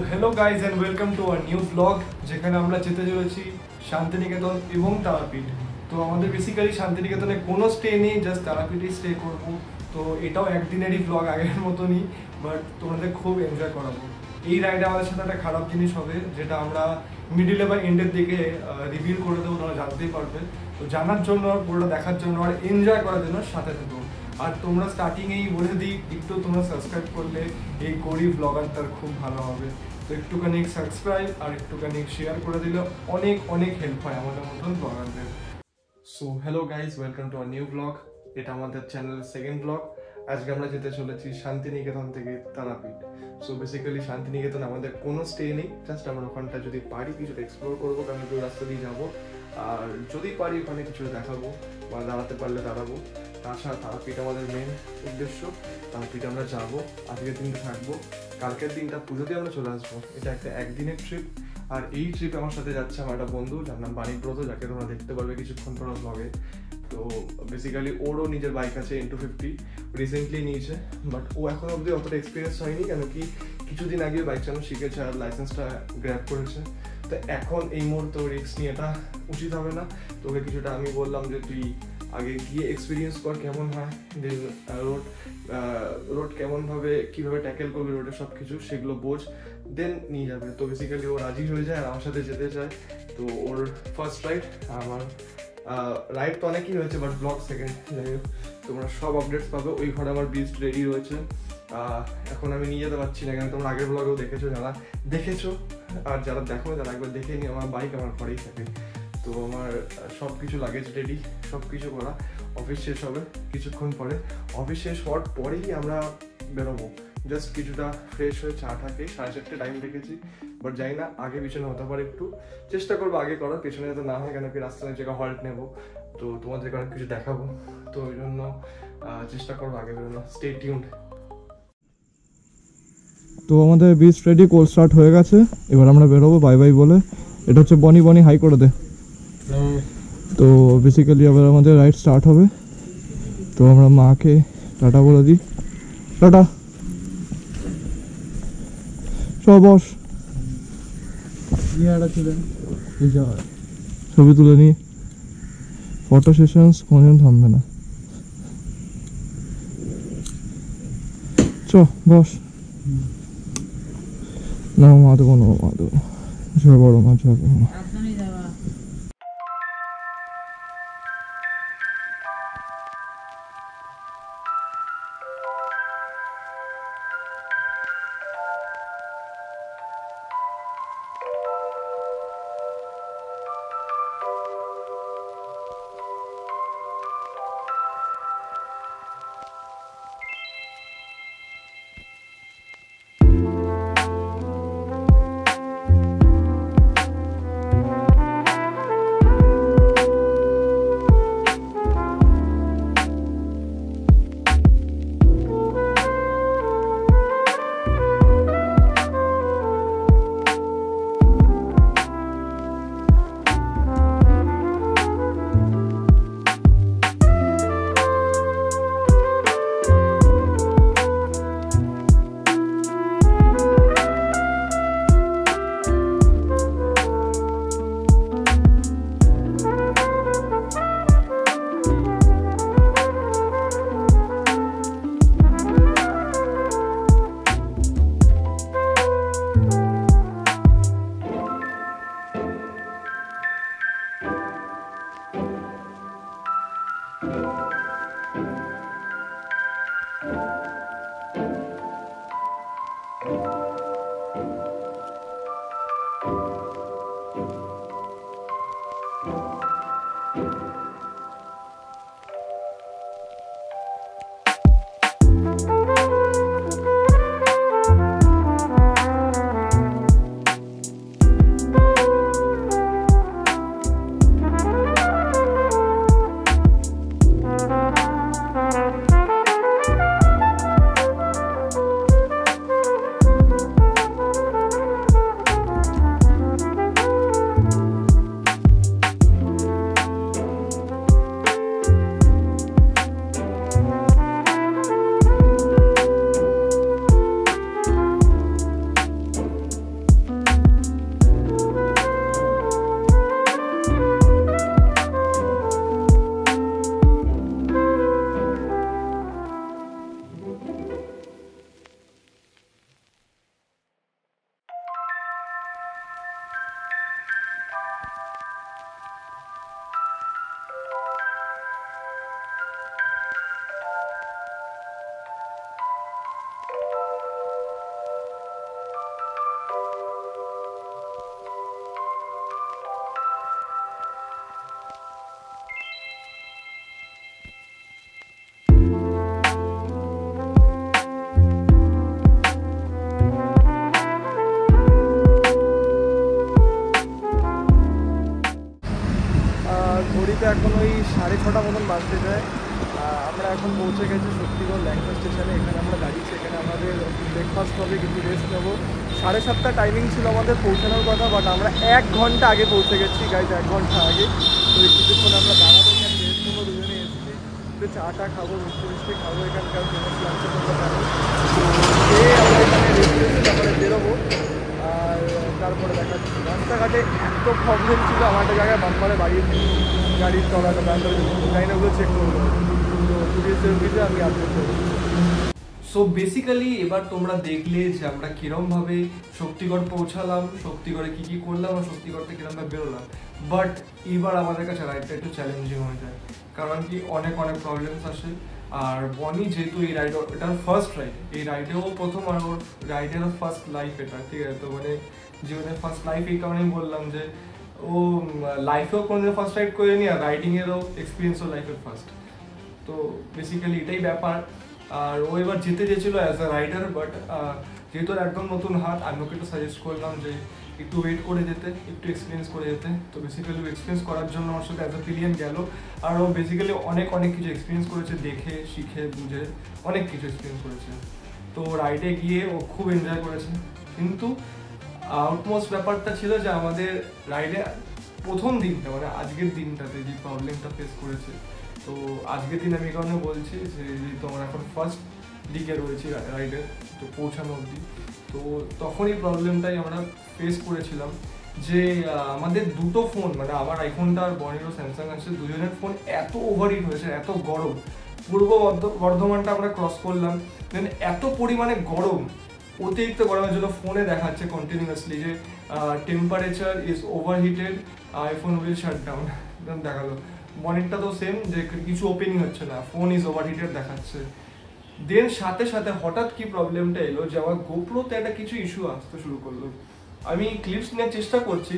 hello guys and welcome to our new vlog যেখানে আমরা যেতে চলেছি শান্তিনিকেতন এবং তারাপীঠ। তো আমাদের বেসিক্যালি শান্তিনিকেতনে কোনো স্টে নেই, জাস্ট তারাপীঠেই স্টে করব। তো এটাও একদিনেরই ভ্লগ আগের মতনই, বাট তোমাদের খুব এনজয় করাবো। এই রাইডে আমাদের সাথে একটা খারাপ জিনিস হবে যেটা আমরা মিডিলে বা এন্ডের দিকে রিভিল করে দেবো, তোমরা জানতেই পারবে। তো জানার জন্য আর পুরোটা দেখার জন্য আর এনজয় করার জন্য সাথে থেকো। আর তোমরা স্টার্টিংয়েই বলে দিই, একটু তোমরা সাবস্ক্রাইব করলে এই গরিব ব্লগারটার খুব ভালো হবে। তো একটুখানি সাবস্ক্রাইব আর একটুখানি শেয়ার করে দিলে অনেক অনেক হেল্প হয় আমাদের মতন ব্লগারদের। So hello guys, welcome to our new blog. এটা আমাদের চ্যানেলের সেকেন্ড ব্লগ। আজকে আমরা যেতে চলেছি শান্তিনিকেতন থেকে তারাপীঠ। সো বেসিক্যালি শান্তিনিকেতন আমাদের কোনো স্টে নেই, জাস্ট আমরা ওখানটা যদি পারি কিছুটা এক্সপ্লোর করবো, কারণ ওই রাস্তা দিয়ে যাবো। আর যদি পারি ওখানে কিছু দেখাবো বা দাঁড়াতে পারলে দাঁড়াবো। তাছাড়া তারাপীঠ আমাদের মেন উদ্দেশ্য। তারাপীঠ আমরা যাবো, আজকের দিনটা থাকবো, কালকের দিনটা পুজোতে আমরা চলে আসবো। এটা একটা একদিনের ট্রিপ। আর এই ট্রিপে আমার সাথে যাচ্ছে আমার একটা বন্ধু, যার নাম বাণীব্রত, যাকে তোমরা দেখতে পারবে কিছুক্ষণ পর ব্লগে। তো বেসিক্যালি ওরও নিজের বাইক আছে N250, রিসেন্টলি নিয়েছে, বাট ও এখন অবধি অতটা এক্সপিরিয়েন্স হয়নি, কেন কি কিছুদিন আগে বাইক চালানো শিখেছে আর লাইসেন্সটা গ্র্যাব করেছে। তো এখন এই মুহূর্তে রিস্ক নিয়ে এটা উচিত হবে না। তোকে কিছুটা আমি বললাম যে তুই আগে গিয়ে এক্সপিরিয়েন্স কর কেমন হয়, দেন রোড কেমনভাবে কীভাবে ট্যাকেল করবে রোডের সব কিছু সেগুলো বোঝ, দেন নিয়ে যাবে। তো বেসিক্যালি ও রাজি হয়ে যায় আর আমার সাথে যেতে চায়। তো ওর ফার্স্ট রাইড, আমার রাইড তো অনেকই হয়েছে, বাট ব্লগ সেকেন্ড। যাই হোক, তোমরা সব আপডেটস পাবে। ওই ঘরে আমার বিস্ট রেডি রয়েছে। এখন আমি নিয়ে যেতে পারছি না, কেন তোমরা আগের ব্লগেও দেখেছো, যারা দেখেছো আর যারা দেখো তারা একবার দেখে নিই। আমার বাইক আমার ঘরেই থাকে। তো আমার সব কিছু লাগেজ রেডি, সব কিছু করা। অফিস শেষ হবে কিছুক্ষণ পরে, অফিস শেষ হওয়ার পরেই আমরা বেরোবো। জাস্ট কিছুটা ফ্রেশ হয়ে চা থাকে, 4:30 টাইম রেখেছি, বাট জানি না আগে পিছনে হতে পারে। একটু চেষ্টা করবো আগে করার, পেছনে যাতে না হয়, কেন কি রাস্তায় জায়গা হল্ট নেবো, তো তোমাদেরকে অনেক কিছু দেখাবো। তো ওই জন্য চেষ্টা করবো আগে বেরোনো। Stay tuned. তো আমাদের বিচ রেডি, কোল স্টার্ট হয়ে গেছে, এবার আমরা বেরোবো বাই বাই বলে। এটা হচ্ছে বনি বনি, হাই করে দে। তো বেসিক্যালি আবার আমাদের রাইড স্টার্ট হবে। তো আমরা মাকে টাটা বলে দিই, টাটা, সব বস, ছবি তুলে নিই। ফটো সেশনস কোনদিন থামবে না। চ বস না, মা দেবো না, মা দেবো, বড় মা, বড় মা। এখন ওই 6:30 মতন বাজতে যায়। আমরা এখন পৌঁছে গেছি শক্তিগড় ল্যাংচা স্টেশনে। এখানে আমরা দাঁড়িয়েছি, এখানে আমাদের ব্রেকফাস্ট হবে, কিন্তু রেস্ট নেবো। 7:30 টাইমিং ছিল আমাদের পৌঁছানোর কথা, বাট আমরা 1 ঘন্টা আগে পৌঁছে গেছি গাইজ, 1 ঘন্টা আগে। তো এই কিছুক্ষণ আমরা দাঁড়াবো, এখানে রেস্ট নেবো, দুজনে এসেছি, একটু চা খাবো, মিষ্টি খাবো, এখানকার ফেমাস লাঞ্চের কথা জানি। তো আমরা এখানে রেস্ট নিয়েছি, তারপরে বেরোবো। আর তারপরে দেখাচ্ছি রাস্তাঘাটে এত প্রবলেম ছিল, আমার একটা জায়গায় বাম্পারে বাড়িয়েছি গাড়ির তলাটা ব্যান্ডেজ, জানি না, ওগুলো চেক করবো। তো পুলিশের আমি আপডেট করবো। সো বেসিক্যালি এবার তোমরা দেখলে যে আমরা কীরমভাবে শক্তিগড় পৌঁছালাম, শক্তিগড়ে কী কী করলাম আর শক্তিগড় থেকে কীরমভাবে বেরোলাম। বাট এবার আমাদের কাছে রাইডটা একটু চ্যালেঞ্জিং হয়ে যায়, কারণ কি অনেক প্রবলেমস আসে। আর বনি যেহেতু এই রাইড, এটার ফার্স্ট রাইড, এই রাইডেও প্রথম, আর ওর রাইডেরও ফার্স্ট লাইফ এটা, ঠিক আছে। তো মানে জীবনের ফার্স্ট লাইফ, এই কারণেই বললাম যে ও লাইফেও কোনোদিন ফার্স্ট রাইড করেনি, আর রাইডিংয়েরও এক্সপিরিয়েন্সও লাইফের ফার্স্ট। তো বেসিক্যালি এটাই ব্যাপার। আর ও এবার যেতে চেয়েছিলো অ্যাজ আ রাইডার, বাট যেহেতু একদম নতুন হাত, আমি ওকে একটু সাজেস্ট করলাম যে একটু ওয়েট করে যেতে, একটু এক্সপিরিয়েন্স করে যেতে। তো বেসিক্যালি এক্সপিরিয়েন্স করার জন্য আমার সাথে অ্যাজ আ পিলিয়ন গেল। আর ও বেসিক্যালি অনেক কিছু এক্সপিরিয়েন্স করেছে, দেখে শিখে বুঝে অনেক কিছু এক্সপিরিয়েন্স করেছে। তো রাইডে গিয়ে ও খুব এনজয় করেছে। কিন্তু আউটমোস্ট ব্যাপারটা ছিল যে আমাদের রাইডে প্রথম দিনটা, মানে আজকের দিনটাতে যে প্রবলেমটা ফেস করেছে। তো আজকের দিন আমি এই কারণে বলছি যে যেহেতু আমরা এখন ফার্স্ট দিকে রয়েছি রাইডে, তো পৌঁছানো অবধি, তো তখন এই প্রবলেমটাই আমরা ফেস করেছিলাম যে আমাদের দুটো ফোন, মানে আমার আইফোনটা আর বনিরও স্যামসাং আছে, দুজনের ফোন এত ওভারহিট হয়েছে, এত গরম। পূর্ব বর্ধমানটা আমরা ক্রস করলাম, দেন এত পরিমাণে গরম, অতিরিক্ত গরমের জন্য ফোনে দেখাচ্ছে কন্টিনিউয়াসলি যে temperature is overheated, iPhone will shut down, দেখালো। মনিটরটা তো সেম, যে কিছু ওপেনিং হচ্ছে না, ফোন ইজ ওভারহিটেড দেখাচ্ছে। দেন সাথে সাথে হঠাৎ কি প্রবলেমটা এলো যে আমার গোপ্রোতে একটা কিছু ইস্যু আসতে শুরু করলো। আমি ক্লিপস নেওয়ার চেষ্টা করছি,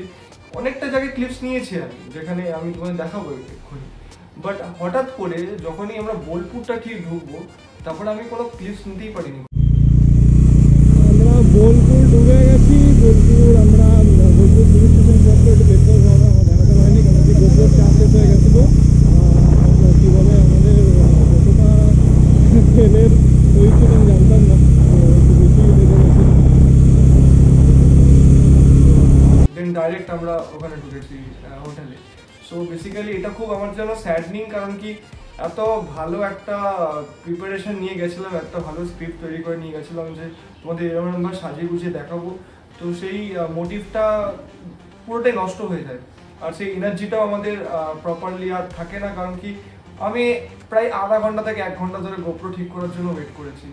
অনেকটা জায়গায় ক্লিপস নিয়েছি আমি, যেখানে আমি তোমাদের দেখাবো এক্ষুনি। বাট হঠাৎ করে যখনই আমরা বোলপুরটা ঠিক ঢুকবো, তারপরে আমি কোনো ক্লিপস নিতেই পারিনি। আমরা বোলপুর ঢুকে গেছি। বোলপুর আমরা বোলপুর পুলিশ স্টেশন ক্রস করে একটু বেরোতে হবে, আমার দেখাতে পারিনি, কারণ কি গোপ্রোর চার্জেস হয়ে গেছিলো। কী বলে আমাদের কতটা তেলের হয়েছিল আমি জানতাম না, তো একটু বেশি লেগে গেছিলো। দেন ডাইরেক্ট আমরা ওখানে ঢুকেছি হোটেলে। সো বেসিক্যালি এটা খুব আমার জন্য স্যাডনিং, কারণ কি এত ভালো একটা প্রিপারেশন নিয়ে গেছিলাম, একটা ভালো স্ক্রিপ্ট তৈরি করে নিয়ে গেছিলাম যে তোমাদের এরকমভাবে সাজিয়ে গুছিয়ে দেখাবো, তো সেই মোটিভটা পুরোটাই নষ্ট হয়ে যায়। আর সেই এনার্জিটাও আমাদের প্রপারলি আর থাকে না, কারণ কি আমি প্রায় আধা ঘন্টা থেকে 1 ঘন্টা ধরে গোপ্রো ঠিক করার জন্য ওয়েট করেছি।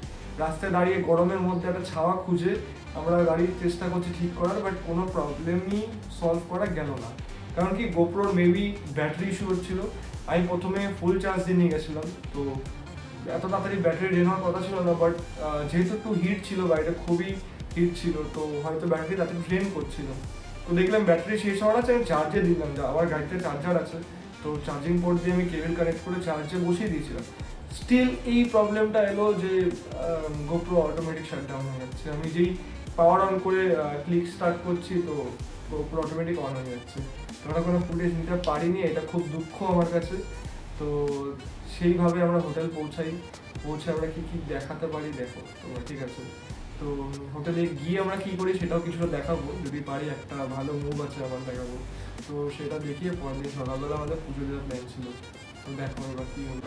রাস্তায় দাঁড়িয়ে গরমের মধ্যে একটা ছাওয়া খুঁজে আমরা গাড়ির চেষ্টা করছি ঠিক করার, বাট কোনো প্রবলেমই সলভ করা গেল না। কারণ কি গোপ্রোর মেবি ব্যাটারি ইস্যু হচ্ছিলো। আমি প্রথমে ফুল চার্জ দিয়ে নিয়ে গেছিলাম, তো এত তাড়াতাড়ি ব্যাটারি ড্রেন হওয়ার কথা ছিল না, বাট যেহেতু একটু হিট ছিল, গাড়িটা খুবই হিট ছিল, তো হয়তো ব্যাটারি তাতে ড্রেন করছিল। তো দেখলাম ব্যাটারি শেষ হওয়ার আছে, আমি চার্জে দিলাম, আবার গাড়িতে চার্জার আছে, তো চার্জিং পোর্ট দিয়ে আমি কেবল কানেক্ট করে চার্জে বসিয়ে দিয়েছিলাম। স্টিল এই প্রবলেমটা এলো যে গোপ্রো অটোমেটিক শাটডাউন হয়ে যাচ্ছে। আমি যেই পাওয়ার অন করে ক্লিক স্টার্ট করছি, তো গোপ্রো অটোমেটিক অন হয়ে যাচ্ছে। আমরা কোনো ফুটেজ নিতে পারিনি, এটা খুব দুঃখ আমার কাছে। তো সেইভাবে আমরা হোটেল পৌঁছে আমরা কি দেখাতে পারি দেখো তোমরা, ঠিক আছে। তো হোটেলে গিয়ে আমরা কি করি সেটাও কিছুটা দেখাবো, যদি পারি। একটা ভালো মুভ আছে আমার দেখাবো, তো সেটা দেখিয়ে পরের দিন সকালবেলা আমাদের পুজো দেওয়ার প্ল্যান ছিল। তো দেখো এবার কি হলো।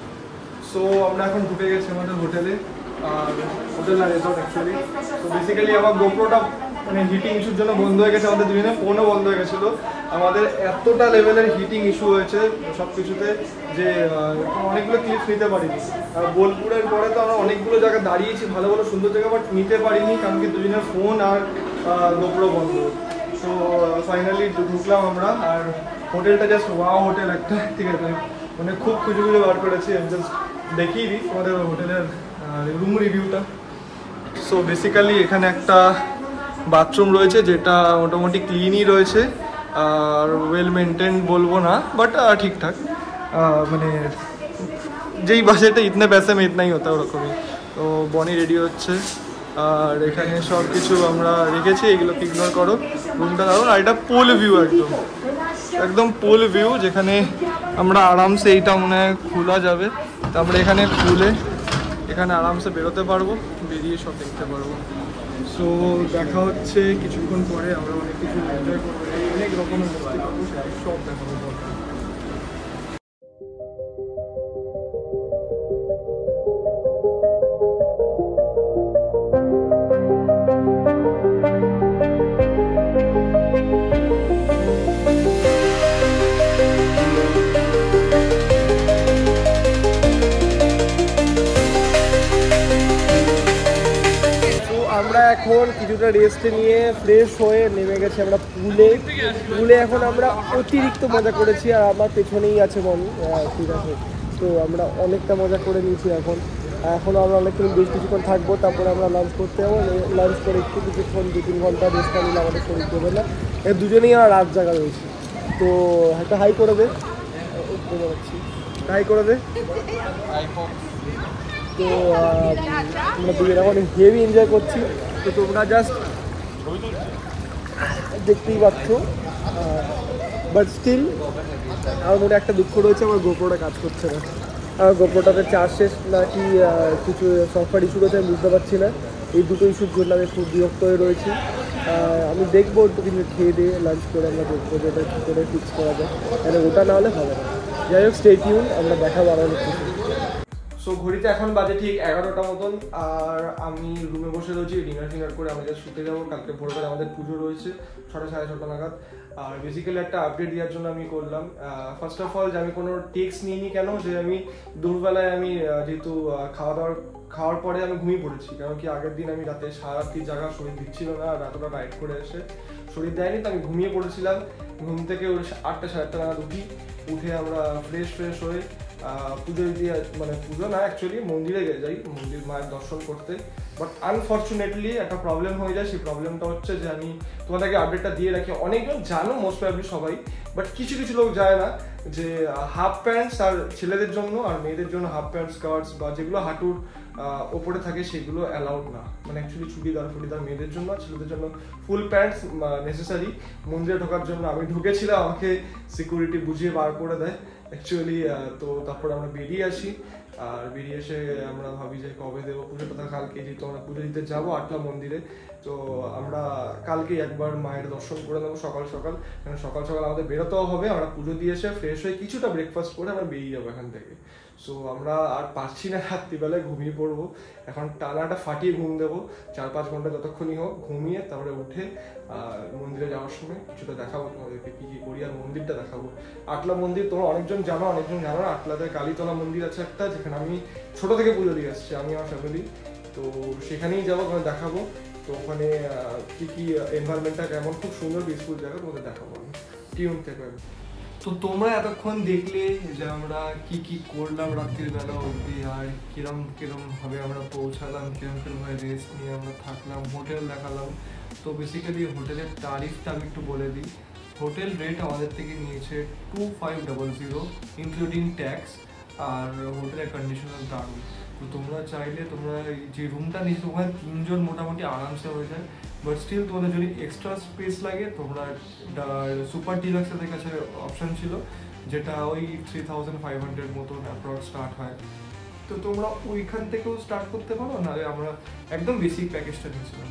সো আমরা এখন ঢুকে গেছি আমাদের হোটেলে, আর হোটেল না রিসর্ট অ্যাকচুয়ালি। তো বেসিক্যালি আমার গোপ্রোটা মানে হিটিং ইস্যুর জন্য বন্ধ হয়ে গেছে, আমাদের দুজনের ফোনও বন্ধ হয়ে গেছিলো। আমাদের এতটা লেভেলের হিটিং ইস্যু হয়েছে সব কিছুতে যে অনেকগুলো ক্লিপস নিতে পারিনি। আর বোলপুরের পরে তো আমরা অনেকগুলো জায়গায় দাঁড়িয়েছি, ভালো ভালো সুন্দর জায়গা, বাট নিতে পারিনি, কারণ কি দুজনের ফোন আর গোপ্রো বন্ধ। তো ফাইনালি ঢুকলাম আমরা, আর হোটেলটা জাস্ট ওয়াও হোটেল একটা, ঠিক আছে। মানে খুব খুঁজে বার করেছি, আমি জাস্ট দেখিয়ে দিই আমাদের হোটেলের রুম রিভিউটা। সো বেসিক্যালি এখানে একটা বাথরুম রয়েছে, যেটা মোটামুটি ক্লিনই রয়েছে, আর ওয়েল মেনটেন বলবো না, বাট ঠিকঠাক। মানে যেই বাজেটে ইতনে पैसे में इतना ही होता है ওরকমই। তো বনি রেডি হচ্ছে, আর এখানে সব কিছু আমরা রেখেছি, এগুলোকে ইগনোর করো। রুমটা দারুণ, আর এটা পুল ভিউ, একদম পুল ভিউ, যেখানে আমরা আরামসে এইটা মনে হয় খোলা যাবে, তারপরে এখানে খুলে এখানে আরামসে বেরোতে পারবো, বেরিয়ে সব দেখতে পারবো। সো দেখা হচ্ছে কিছুক্ষণ পরে। আমরা অনেক কিছু এনজয় করবো, অনেক রকমের মস্তি করবো, সব দেখাবো। আমরা এখন কিছুটা রেস্ট নিয়ে ফ্রেশ হয়ে নেমে গেছি আমরা পুলে এখন আমরা অতিরিক্ত মজা করেছি, আর আমার পেছনেই আছে মনি। ঠিক আছে, তো আমরা অনেকটা মজা করে নিয়েছি। এখনও আমরা অনেকক্ষণ বেশ কিছুক্ষণ থাকবো, তারপরে আমরা লাঞ্চ করতে যাবো। লাঞ্চ করে কিছুক্ষণ 2-3 ঘন্টা রেস্ট নিলে আমাদের শরীর দেবে না। এর দুজনেই আমরা রাত জায়গা রয়েছি। তো একটা হাই করে দে, হাই করে দে। তো আমরা দুজন এখন হেভি এনজয় করছি। তো তোমরা জাস্ট দেখতেই পাচ্ছ। বাট স্টিল আমার মনে একটা দুঃখ রয়েছে, আমার গোপ্রোটা কাজ করছে না। আমার গোপ্রোটাতে চার্জ শেষ নাকি কিছু সফটওয়্যার ইস্যু রয়েছে, আমি বুঝতে পারছি না। এই দুটো ইস্যুর জন্য আমি খুব বিরক্ত হয়ে রয়েছি। আমি দেখবো একটু কিন্তু খেয়ে দিয়ে লাঞ্চ করে আমরা দেখবো যে ওটা কী করে ফিক্স করা যায়, মানে ওটা না হলে হবে না। যাই হোক, স্টে টিউন, আমরা দেখাবো আরও কিছু। সো ঘড়িতে এখন বাজে ঠিক 11টা মতন, আর আমি রুমে বসে রয়েছি ডিনার করে আমরা যা শুতে যাবো। কালকে ভোরবেলা আমাদের পুজো রয়েছে 6টা 6:30 নাগাদ। আর বেসিক্যালি একটা আপডেট দেওয়ার জন্য আমি করলাম। ফার্স্ট অফ অল যে আমি কোনো টেক্স নিইনি কেন, যে আমি দুপুরবেলায় আমি যেহেতু খাওয়ার পরে আমি ঘুমিয়ে পড়েছি, কারণ কি আগের দিন আমি রাতে সারা রাত্রি জায়গা শরীর দিচ্ছিল না, আর এতটা রাইড করে এসে শরীর দেয়নি, তো আমি ঘুমিয়ে পড়েছিলাম। ঘুম থেকে 8টা 8:30 নাগাদ উঠে আমরা ফ্রেশ হয়ে পুজো দিয়ে, মানে পুজো না অ্যাকচুয়ালি মন্দিরে যাই, মন্দির মায়ের দর্শন করতে। বাট আনফর্চুনেটলি একটা প্রবলেম হয়ে যায়। সেই প্রবলেমটা হচ্ছে যে আমি তোমাদেরকে আপডেটটা দিয়ে রাখি, অনেকজন জানো মোস্ট প্রবাবলি সবাই, বাট কিছু লোক যায় না যে হাফ প্যান্টস আর ছেলেদের জন্য আর মেয়েদের জন্য হাফ প্যান্ট স্কার্টস বা যেগুলো হাঁটুর ওপরে থাকে সেগুলো অ্যালাউড না। মানে অ্যাকচুয়ালি চুড়িদার মেয়েদের জন্য, ছেলেদের জন্য ফুল প্যান্টস নেসেসারি মন্দিরে ঢোকার জন্য। আমি ঢুকেছিলাম, আমাকে সিকিউরিটি বুঝিয়ে বার করে দেয় অ্যাকচুয়ালি। তো তারপর আমরা বেরিয়ে আসি, আর বেরিয়ে এসে আমরা ভাবি যে কবে দেবো পুজোটা। কালকে যেহেতু আমরা পুজো দিতে যাবো আটলা মন্দিরে, তো আমরা কালকেই একবার মায়ের দর্শন করে নেবো সকাল সকাল আমাদের বেরোতেও হবে। আমরা পুজো দিয়ে এসে ফ্রেশ হয়ে কিছুটা ব্রেকফাস্ট করে আমরা বেরিয়ে যাবো এখান থেকে। সো আমরা আর পারছি না, রাত্রিবেলায় ঘুমিয়ে পড়বো। এখন টানাটা ফাটিয়ে ঘুম দেবো 4-5 ঘন্টা যতক্ষণই হোক, ঘুমিয়ে তারপরে উঠে মন্দিরে যাওয়ার সময় কিছুটা দেখাবো তোমাদেরকে কি করি, আর মন্দিরটা দেখাবো। আটলা মন্দির তোমরা অনেকজন জানো না। আটলাতে কালীতলা মন্দির আছে একটা, যেখানে আমি ছোট থেকে পুজো দিয়ে আসছি, আমি আমার ফ্যামিলি। তো সেখানেই যাবো, ওখানে দেখাবো। তো ওখানে কি এনভায়রনমেন্টটা কেমন, খুব সুন্দর পিসফুল জায়গা, তোমাদের দেখাবো আমি। টিউন থেকে। তো তোমরা এতক্ষণ দেখলে যে আমরা কি করলাম রাত্রির বেলা অবধি, আর কিরম ভাবে আমরা পৌঁছালাম, কিরম ভাবে রেস্ট নিয়ে আমরা থাকলাম, হোটেল দেখালাম। তো বেসিক্যালি হোটেলের তারিফটা আমি একটু বলে দিই। হোটেল রেট আমাদের থেকে নিয়েছে 2500 ইনক্লুডিং ট্যাক্স, আর হোটেলের কন্ডিশনাল দারুণ। তো তোমরা চাইলে তোমরা যে রুমটা নিয়েছো ওখানে 3 জন মোটামুটি আরামসে হয়ে যায়। বাট স্টিল তোমাদের যদি এক্সট্রা স্পেস লাগে, তোমরা সুপার ডিলাক্সের কাছে অপশান ছিল, যেটা ওই 3500 মতন অ্যাপ্রক্স স্টার্ট হয়। তো তোমরা ওইখান থেকেও স্টার্ট করতে পারো, নাহলে আমরা একদম বেসিক প্যাকেজটা নিয়েছিলাম।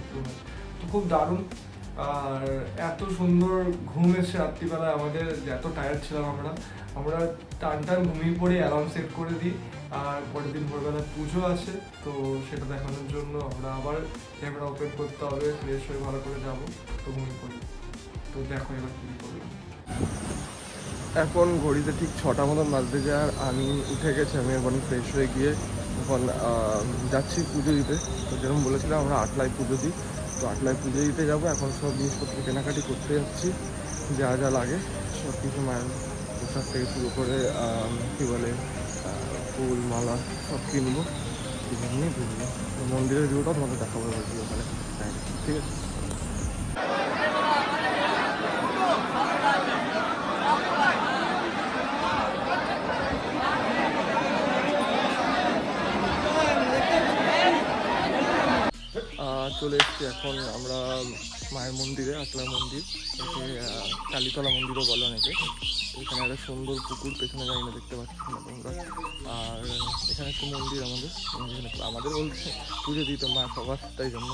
তো খুব দারুণ, আর এত সুন্দর ঘুম এসে রাত্রিবেলায় আমাদের, এত টায়ার্ড ছিলাম আমরা টান ঘুমিয়ে পড়ে অ্যালার্ম সেট করে দিই। আর পরের দিন ভোরবেলা পুজো আছে, তো সেটা দেখানোর জন্য আমরা আবার ক্যামেরা ওপেন করতে হবে, ফ্রেশ হয়ে ভালো করে যাবো। তো ঘুমিয়ে পড়ি। তো দেখো এবার কী করলাম। এখন ঘড়িতে ঠিক 6টা মতন বাজতে যায়, আর আমি উঠে গেছি। আমি এখন ফ্রেশ হয়ে গিয়ে এখন যাচ্ছি পুজো দিতে। তো যেরকম বলেছিলাম আমরা আটলায় পুজো দিই, তো আটলায় পুজো দিতে যাবো। এখন সব জিনিসপত্র কেনাকাটি করতে যাচ্ছি, যা লাগে সব কিছু, মায়ের পোশাক থেকে শুরু করে কী বলে ফুল মালা সব কিনবো, নিয়ে ঘুরবো। মন্দিরের ভিউটা তোমাকে দেখাবো ওখানে, ঠিক আছে। চলে এসছি এখন আমরা মায়ের মন্দিরে, আসলা মন্দির, একে কালীতলা মন্দিরও বলে অনেকে। এখানে একটা সুন্দর পুকুর, পেছনে জানি না দেখতে পাচ্ছি না তোমরা। আর এখানে একটু মন্দির আমাদের, এখানে আমাদের বলতে পুজো দিত মা সবার, তাই জন্য।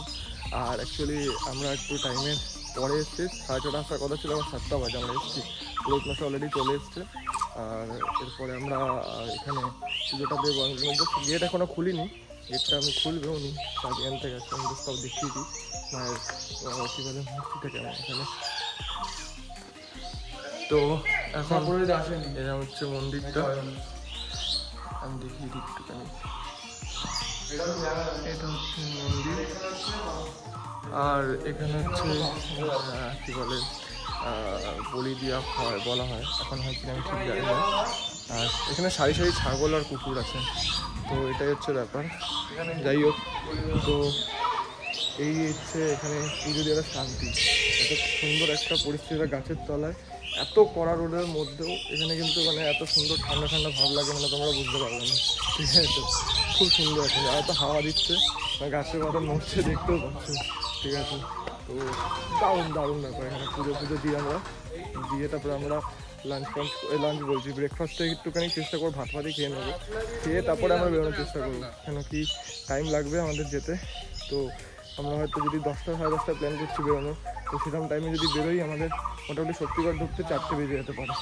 আর অ্যাকচুয়ালি আমরা একটু টাইমের পরে এসেছি, 6:30 আসার কথা ছিল, আমার 7টা বাজে আমরা এসেছি। পুরোহিত মশাই অলরেডি চলে এসছে। আর এরপরে আমরা এখানে পুজোটা দেবো। আমি গেট এখনও খুলিনি, গেটটা আমি খুলবে, উনি চাবি আনতে গেছে। আমি সব দেখিয়ে দিই মায়ের কী বলে মূর্তিটাকে আমার এখানে। তো এখন আসেনি, এটা হচ্ছে মন্দিরটা, আমি দেখিয়ে দিই একটুখানি। এটা হচ্ছে মন্দির, আর এখানে হচ্ছে কী বলে বলি দেওয়া হয়, বলা হয়, এখন হয় কিনা আমি ঠিক জানি না। আর এখানে সারি সারি ছাগল আর কুকুর আছে, তো এটাই হচ্ছে ব্যাপার। যাই হোক, তো এই হচ্ছে এখানে পুজো দেওয়ার শান্তি। এত সুন্দর একটা পরিস্থিতি, গাছের তলায়, এত কড়া রোদের মধ্যেও এখানে কিন্তু মানে এত সুন্দর ঠান্ডা ঠান্ডা ভাব লাগে, মানে তোমরা বুঝতে পারবে না, ঠিক আছে? খুব সুন্দর আছে, এত হাওয়া দিচ্ছে, গাছের মতো নড়ছে, দেখতেও পাচ্ছ, ঠিক আছে? তো দারুণ দারুণ ব্যাপার। এখানে পুজো দিয়ে আমরা দিয়ে তারপরে আমরা লাঞ্চ বলছি, ব্রেকফাস্টে একটুখানি চেষ্টা করবো, ভাত ভাতই খেয়ে নেবো, খেয়ে তারপরে আমরা বেরোনোর চেষ্টা করবো, কেন কি টাইম লাগবে আমাদের যেতে। তো আমরা হয়তো যদি 10টা সাড়ে 10টায় প্ল্যান করছি বেরোনো, তো সেরকম টাইমে যদি বেরোই আমাদের মোটামুটি শক্তিগড় ঢুকতে 4টে বেজে যেতে পারে,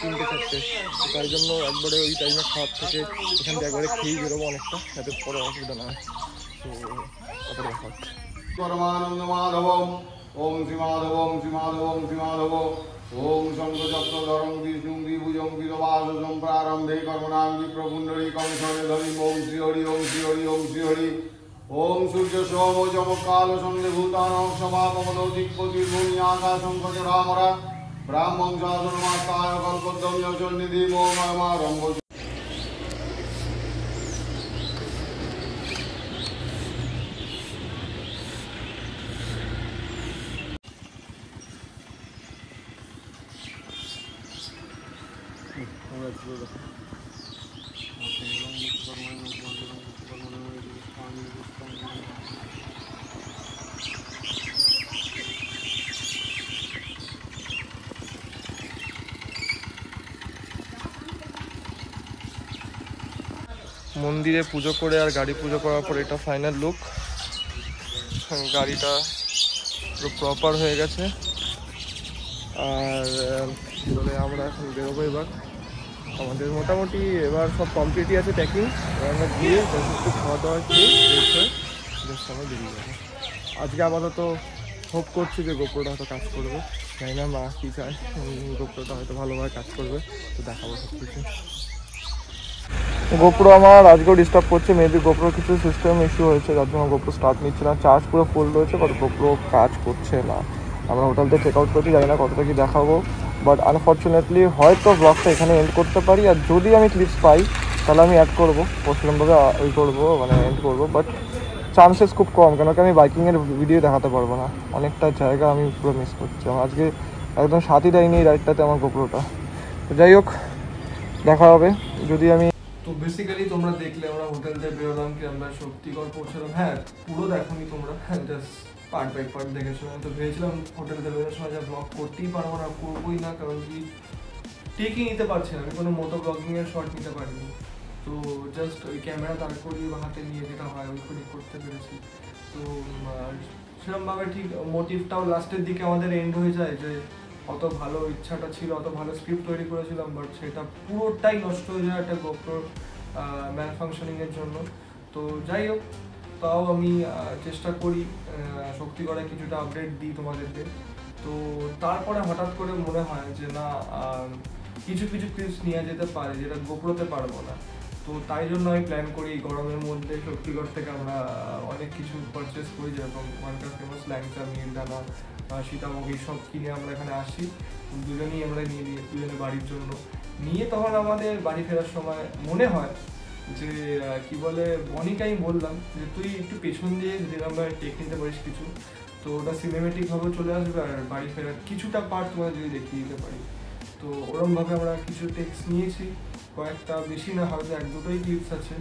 3টে 4টে। তো তাই জন্য একবারে ওই টাইমে খাওয়ার থেকে এখান থেকে একবারে খেয়েই বেরোবো অনেকটা, যাতে পরে অসুবিধা না হয়। তো তারপরে দেখা হচ্ছে। পরমানন্দ মাধবম ওম শ্রী মাধবম শ্রী মাধবম শ্রী মাধব ওম শঙ্খচক্রধরং বিষ্ণু দ্বিভুজং বিদবাসং প্রারম্ভে কর্মণাং বিপ্রপুণ্ডরীকং সরেধরি ওম শ্রী হরি ওম শ্রী হরি ওম শ্রী হরি ওম সূর্য সোম চমকাল সন্ধে ভূতানং সভাপমদো দিক্পতির্ভূমি আকাশং কচরামরা ব্রাহ্মং শাসনমাস্তায় কল্পদ্যম যজন্নিধি মোময়মারম্ভ। মন্দিরে পুজো করে আর গাড়ি পুজো করার পর এটা ফাইনাল লুক। গাড়িটা পুরো প্রপার হয়ে গেছে। আর কী বলে, আমরা এখন বেরোবো এবার। আমাদের মোটামুটি এবার সব কমপ্লিটই আছে প্যাকিং। এবার আমরা গিয়ে একটু খাওয়া দাওয়া খেয়ে আমরা বেরিয়ে যাবো। আজকে আপাতত হোপ করছি যে গোপ্রোটা হয়তো কাজ করবে, জানি না মা কী চায়, গোপ্রোটা হয়তো ভালোভাবে কাজ করবে, তো দেখাবো সব কিছু। গোপ্রো আমার আজকেও ডিস্টার্ব করছে, মেবি গোপ্রোর কিছু সিস্টেম ইস্যু হয়েছে, যার জন্য গোপ্রো স্টার্ট নিচ্ছে না। চার্জ পুরো ফুল রয়েছে, বাট গোপ্রো কাজ করছে না। আমরা হোটেল থেকে চেক আউট করছি, জানি না কতটা কি দেখাবো, বাট আনফর্চুনেটলি হয়তো ব্লগটা এখানে এন্ড করতে পারি। আর যদি আমি ক্লিপস পাই তাহলে আমি অ্যাড করবো, সেরকমভাবে ওই করবো, মানে এন্ড করবো, বাট চান্সেস খুব কম, কেন কি আমি বাইকিংয়ের ভিডিও দেখাতে পারবো না। অনেকটা জায়গা আমি পুরো মিস করছি। আমার আজকে একদম সাথী দেয়নি এই রাইডটাতে আমার গোপ্রোটা। তো যাই হোক, দেখা হবে যদি আমি। তো বেসিক্যালি তোমরা দেখলে আমরা হোটেল থেকে বেরোলাম, কি আমরা শক্তিগড় পৌঁছালাম। হ্যাঁ, পুরো দেখোনি তোমরা, হ্যাঁ জাস্ট পার্ট বাই পার্ট দেখেছো। তো ভেবেছিলাম হোটেল থেকে বেরোনোর সময় যা ব্লগ করতেই পারবো না, করবোই না, কারণ কি টেকই নিতে পারছি না, আমি কোনো মোটো ব্লগিংয়ের শট নিতে পারিনি। তো জাস্ট ওই ক্যামেরা দাঁড় করিয়ে বা হাতে নিয়ে যেটা হয় ওইখানে করতে পেরেছি। তো সেরকমভাবে ঠিক মোটিভটাও লাস্টের দিকে আমাদের এন্ড হয়ে যায়, যে অত ভালো ইচ্ছাটা ছিল, অত ভালো স্ক্রিপ্ট তৈরি করেছিলাম, বাট সেটা পুরোটাই নষ্ট হয়ে যায় একটা গোপ্রোর ম্যাল ফাংশনিংয়ের জন্য। তো যাই হোক, তাও আমি চেষ্টা করি শক্তিগড়ে কিছুটা আপডেট দিই তোমাদেরকে। তো তারপরে হঠাৎ করে মনে হয় যে না, কিছু কিছু ক্লিপস নিয়ে যেতে পারে যেটা গোপ্রোতে পারবো না। তো তাই জন্য আমি প্ল্যান করি এই গরমের মধ্যে শক্তিগড় থেকে আমরা অনেক কিছু পারচেস করি, যেরকম ওখানকার ফেমাস ল্যাংচা, মিহিদানা, সীতাভোগ, এইসব কিনে আমরা এখানে আসি, দুজনেই আমরা নিয়ে নিই দুজনে বাড়ির জন্য। নিয়ে তখন আমাদের বাড়ি ফেরার সময় মনে হয় যে কি বলে, বনিকে আমি বললাম যে তুই একটু পেছন দিয়ে যদি আমরা টেক নিতে পারিস কিছু, তো ওটা সিনেমেটিকভাবে চলে আসবে, আর বাড়ি ফেরার কিছুটা পার্ট তোমার যদি দেখিয়ে দিতে পারি। তো ওরমভাবে আমরা কিছু টেক্স নিয়েছি, কয়েকটা, বেশি না, হয়তো 1-2টোই ক্লিপস আছে।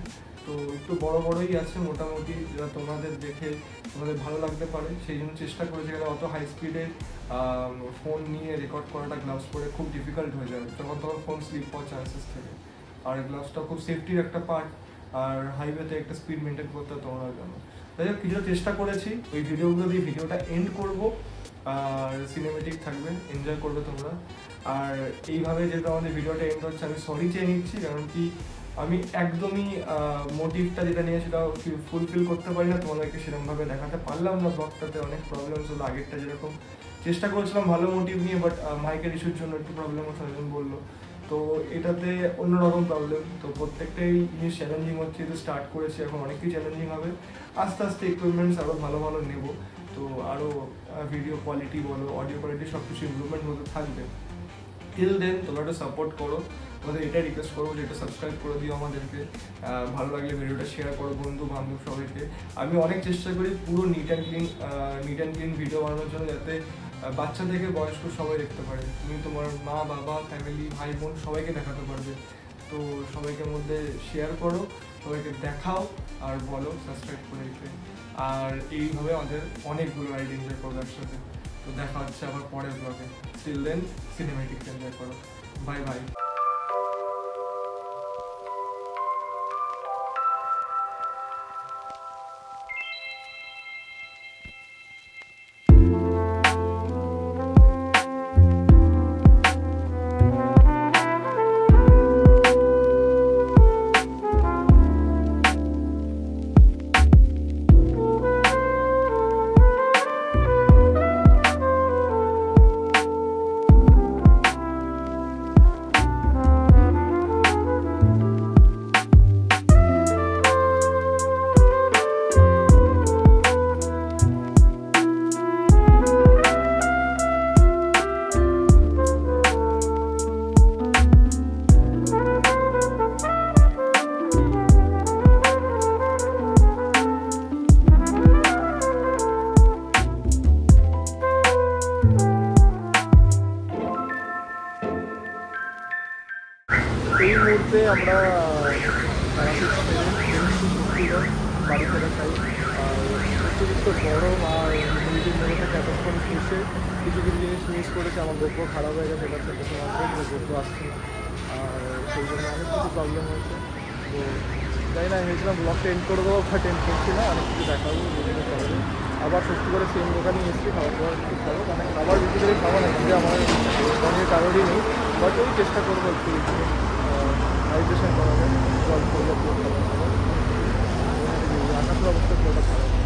তো একটু বড় বড়ই আছে মোটামুটি, যেটা তোমাদের দেখে তোমাদের ভালো লাগতে পারে, সেই জন্য চেষ্টা করেছি। এখানে অত হাই স্পিডে ফোন নিয়ে রেকর্ড করাটা গ্লাভস পরে খুব ডিফিকাল্ট হয়ে যাবে, তখন ফোন স্লিপ হওয়ার চান্সেস থাকে। আর গ্লাভসটা খুব সেফটির একটা পার্ট, আর হাইওয়েতে একটা স্পিড মেনটেন করতে তোমরা জানো। যাই হোক, কিছুটা চেষ্টা করেছি। ওই ভিডিওগুলো দিয়ে ভিডিওটা এন্ড করব, আর সিনেমেটিক থাকবে, এনজয় করবে তোমরা। আর এইভাবে যেটা আমাদের ভিডিওটা এন্ড হচ্ছে, আমি সরি চেয়ে নিচ্ছি, কারণ কি আমি একদমই মোটিভটা যেটা নিয়ে সেটা ফুলফিল করতে পারি না, তোমাদেরকে সেরকমভাবে দেখাতে পারলাম না। ব্লগটাতে অনেক প্রবলেমস হলো, আগেরটা যেরকম চেষ্টা করেছিলাম ভালো মোটিভ নিয়ে, বাট মাইকের ইস্যুর জন্য একটু প্রবলেম হচ্ছে, বললো। তো এটাতে অন্যরকম প্রবলেম। তো প্রত্যেকটাই জিনিস চ্যালেঞ্জিং হচ্ছে, যেহেতু স্টার্ট করেছি, এখন অনেকই চ্যালেঞ্জিং হবে। আস্তে আস্তে ইকুইপমেন্টস আরও ভালো ভালো নেব, তো আরও ভিডিও কোয়ালিটি বলো, অডিও কোয়ালিটি সব কিছু ইমপ্রুভমেন্ট হতে থাকবে। টিল দেন তোমরা একটু সাপোর্ট করো, তোমাদের এটাই রিকোয়েস্ট করবো যে এটা সাবস্ক্রাইব করে দিও আমাদেরকে। ভালো লাগলে ভিডিওটা শেয়ার করো বন্ধু বান্ধব সবাইকে। আমি অনেক চেষ্টা করি পুরো নিট অ্যান্ড ক্লিন ভিডিও বানানোর জন্য, যাতে বাচ্চা থেকে বয়স্ক সবাই দেখতে পারে। তুমি তোমার মা বাবা ফ্যামিলি ভাই বোন সবাইকে দেখাতে পারবে। তো সবাইকে মধ্যে শেয়ার করো, সবাইকে দেখাও, আর বলো সাবস্ক্রাইব করে দিতে। আর এইভাবে আমাদের অনেকগুলো রাইড এনজয় করবো একসাথে। তো দেখা হচ্ছে আবার পরের ব্লগে। টিল দেন সিনেমেটিক এনজয় করো। Bye bye. এই মুহূর্তে আমরা বাড়ি ফেরা চাই। আর অতিরিক্ত গরম আর হিউমিডিটির মধ্যে থেকে এতক্ষণ এসে কিছু কিছু জিনিস মিস করেছে। আমার গোপ্রো খারাপ হয়ে গেছে, এটার সাথে সময় গোপ্রো আসছে না, আর সেই জন্য অনেক কিছু প্রবলেম হয়েছে। তো যাই না, ভেবেছিলাম ব্লগটা এন্ড করে দেবো, বাট এন্ড করছি না, অনেক কিছু দেখাবো বিভিন্ন কারণে। আবার সত্যি করে সেম দোকানে এসেছি, খাবার দাবার একটু খাবো, মানে খাবার বেশি করে খাবো না, কিন্তু আমার অনেক কারোরই নেই, বাট ওই চেষ্টা করবো একটু হাইড্রেশন করা যায়, জল করলে আকাশের অবস্থা খুব একটা খারাপ।